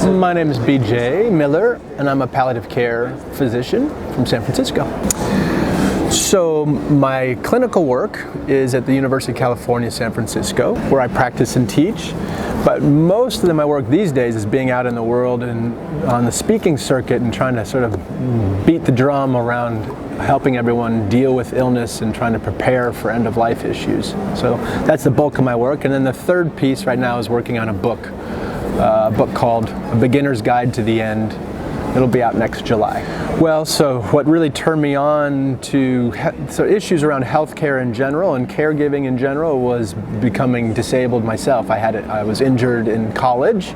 My name is BJ Miller, and I'm a palliative care physician from San Francisco. So my clinical work is at the University of California, San Francisco, where I practice and teach. But most of my work these days is being out in the world and on the speaking circuit and trying to sort of beat the drum around helping everyone deal with illness and trying to prepare for end-of-life issues. So that's the bulk of my work. And then the third piece right now is working on a book called A Beginner's Guide to the End. It'll be out next July. Well, so what really turned me on to issues around healthcare in general and caregiving in general was becoming disabled myself. I was injured in college,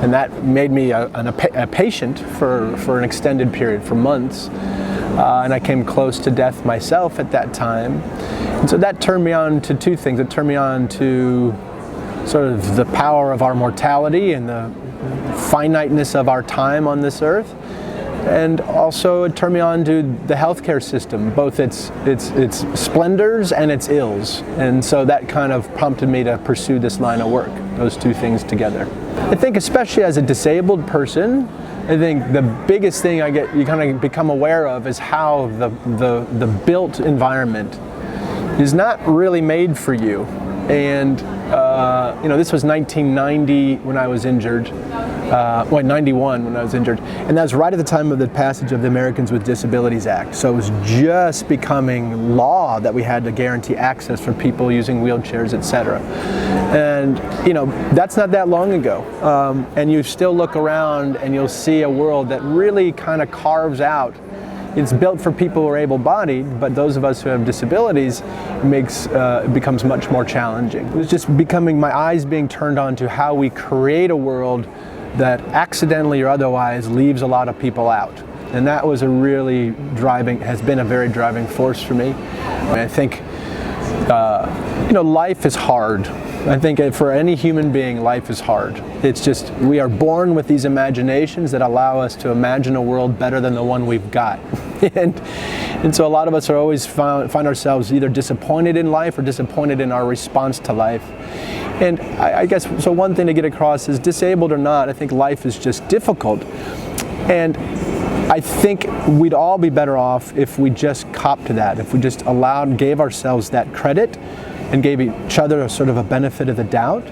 and that made me a patient for an extended period, for months. And I came close to death myself at that time. And so that turned me on to two things. It turned me on to sort of the power of our mortality and the finiteness of our time on this earth, and also it turned me on to the healthcare system, both its splendors and its ills, and so that kind of prompted me to pursue this line of work, those two things together. I think especially as a disabled person, I think the biggest thing you kind of become aware of is how the built environment is not really made for you. And this was 1990 when I was injured, 91 when I was injured, and that was right at the time of the passage of the Americans with Disabilities Act. So it was just becoming law that we had to guarantee access for people using wheelchairs, etc. And that's not that long ago. And you still look around and you'll see a world that really kind of carves out. It's built for people who are able-bodied, but those of us who have disabilities, it becomes much more challenging. It was just becoming, my eyes being turned on to how we create a world that accidentally or otherwise leaves a lot of people out. And that was has been a very driving force for me. And I think, life is hard. I think for any human being, life is hard. It's just, we are born with these imaginations that allow us to imagine a world better than the one we've got. and so a lot of us are always find ourselves either disappointed in life or disappointed in our response to life. And I guess, so one thing to get across is, disabled or not, I think life is just difficult. And I think we'd all be better off if we just copped to that, if we just gave ourselves that credit and gave each other a sort of a benefit of the doubt,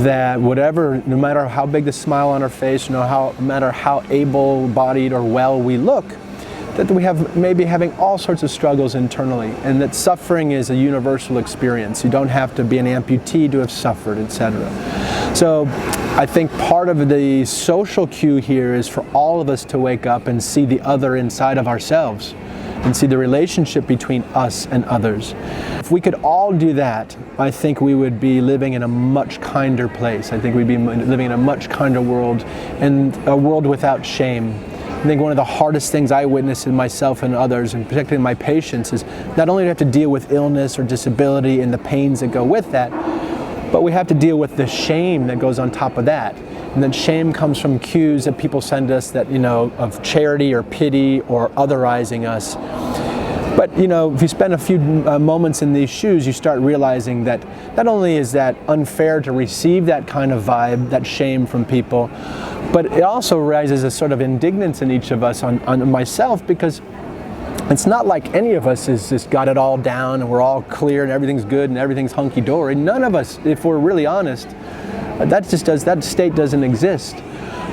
that no matter how big the smile on our face, no matter how able-bodied or well we look, that we have maybe having all sorts of struggles internally, and that suffering is a universal experience. You don't have to be an amputee to have suffered, etc. So I think part of the social cue here is for all of us to wake up and see the other inside of ourselves, and see the relationship between us and others. If we could all do that, I think we would be living in a much kinder place. I think we'd be living in a much kinder world, and a world without shame. I think one of the hardest things I witness in myself and others, and particularly in my patients, is not only do we have to deal with illness or disability and the pains that go with that, but we have to deal with the shame that goes on top of that. And that shame comes from cues that people send us that, of charity or pity or otherizing us. But, if you spend a few moments in these shoes, you start realizing that not only is that unfair to receive that kind of vibe, that shame from people, but it also raises a sort of indignance in each of us, on myself, because it's not like any of us has just got it all down and we're all clear and everything's good and everything's hunky-dory. None of us, if we're really honest, that state doesn't exist.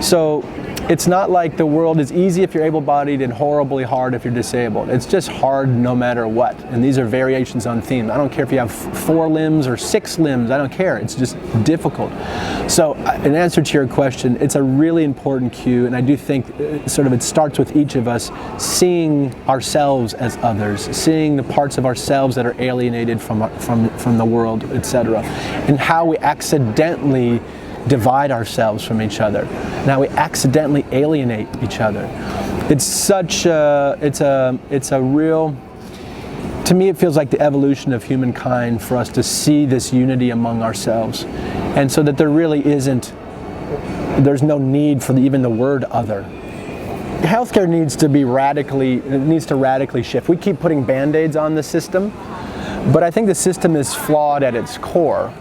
So it's not like the world is easy if you're able-bodied and horribly hard if you're disabled. It's just hard no matter what. And these are variations on theme. I don't care if you have 4 limbs or 6 limbs. I don't care. It's just difficult. So in answer to your question, it's a really important cue. And I do think it starts with each of us seeing ourselves as others, seeing the parts of ourselves that are alienated from the world, etc. And how we accidentally divide ourselves from each other. Now we accidentally alienate each other. It's a real, to me it feels like the evolution of humankind for us to see this unity among ourselves, and so that there's no need for even the word other. Healthcare needs to radically shift. We keep putting Band-Aids on the system, but I think the system is flawed at its core.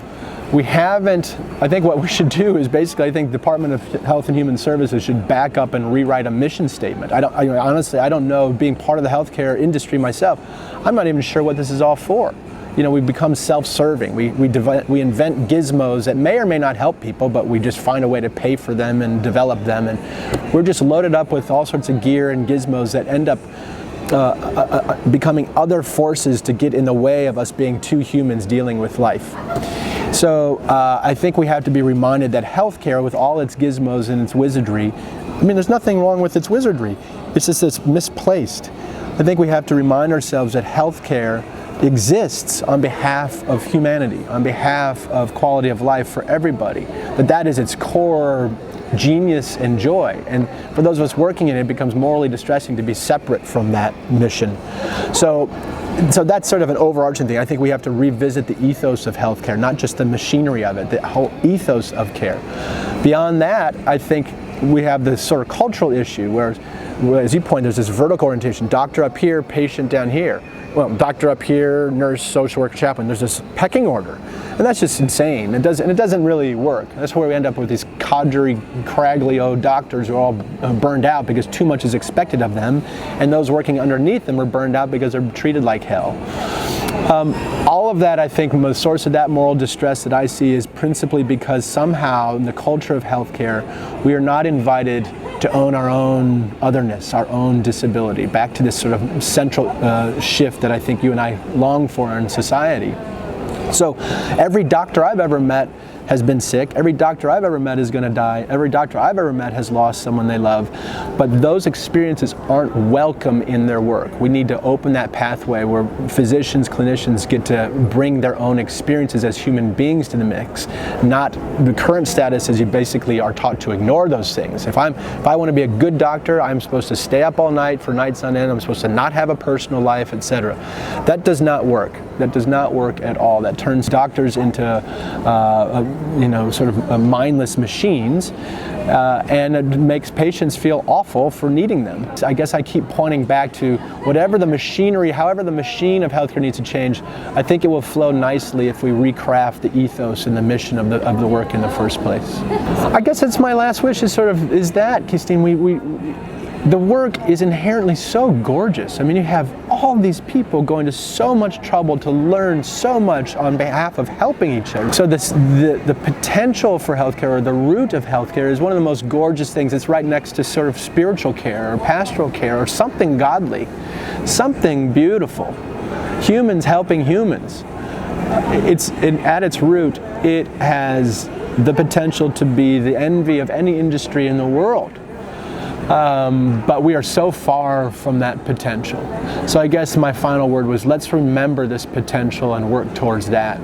We haven't, I think what we should do is basically, I think Department of Health and Human Services should back up and rewrite a mission statement. Honestly, I don't know, being part of the healthcare industry myself, I'm not even sure what this is all for. We become self-serving. We invent gizmos that may or may not help people, but we just find a way to pay for them and develop them. And we're just loaded up with all sorts of gear and gizmos that end up becoming other forces to get in the way of us being two humans dealing with life. So I think we have to be reminded that healthcare, with all its gizmos and its wizardry, there's nothing wrong with its wizardry. It's just it's misplaced. I think we have to remind ourselves that healthcare exists on behalf of humanity, on behalf of quality of life for everybody. That is its core genius and joy. And for those of us working in it, it becomes morally distressing to be separate from that mission. So that's sort of an overarching thing. I think we have to revisit the ethos of healthcare, not just the machinery of it, the whole ethos of care. Beyond that, I think we have this sort of cultural issue where, as you point, there's this vertical orientation, doctor up here, patient down here. Well, doctor up here, nurse, social worker, chaplain. There's this pecking order, and that's just insane. It doesn't really work. That's where we end up with these cadre, craggly old doctors who are all burned out because too much is expected of them, and those working underneath them are burned out because they're treated like hell. All of that, I think, the source of that moral distress that I see is principally because somehow in the culture of healthcare, we are not invited to own our own otherness, our own disability, back to this sort of central shift that I think you and I long for in society. So every doctor I've ever met has been sick. Every doctor I've ever met is going to die. Every doctor I've ever met has lost someone they love. But those experiences aren't welcome in their work. We need to open that pathway where physicians, clinicians get to bring their own experiences as human beings to the mix. Not the current status is you basically are taught to ignore those things. If I want to be a good doctor, I'm supposed to stay up all night for nights on end. I'm supposed to not have a personal life, etc. That does not work. That does not work at all. That turns doctors into sort of mindless machines, and it makes patients feel awful for needing them. I guess I keep pointing back to whatever the machinery, however the machine of healthcare needs to change, I think it will flow nicely if we recraft the ethos and the mission of the work in the first place. I guess that's my last wish is that, Christine, the work is inherently so gorgeous. You have all these people going to so much trouble to learn so much on behalf of helping each other. So the potential for healthcare, or the root of healthcare, is one of the most gorgeous things. It's right next to sort of spiritual care or pastoral care or something godly, something beautiful. Humans helping humans. At its root, it has the potential to be the envy of any industry in the world. But we are so far from that potential. So I guess my final word was, let's remember this potential and work towards that.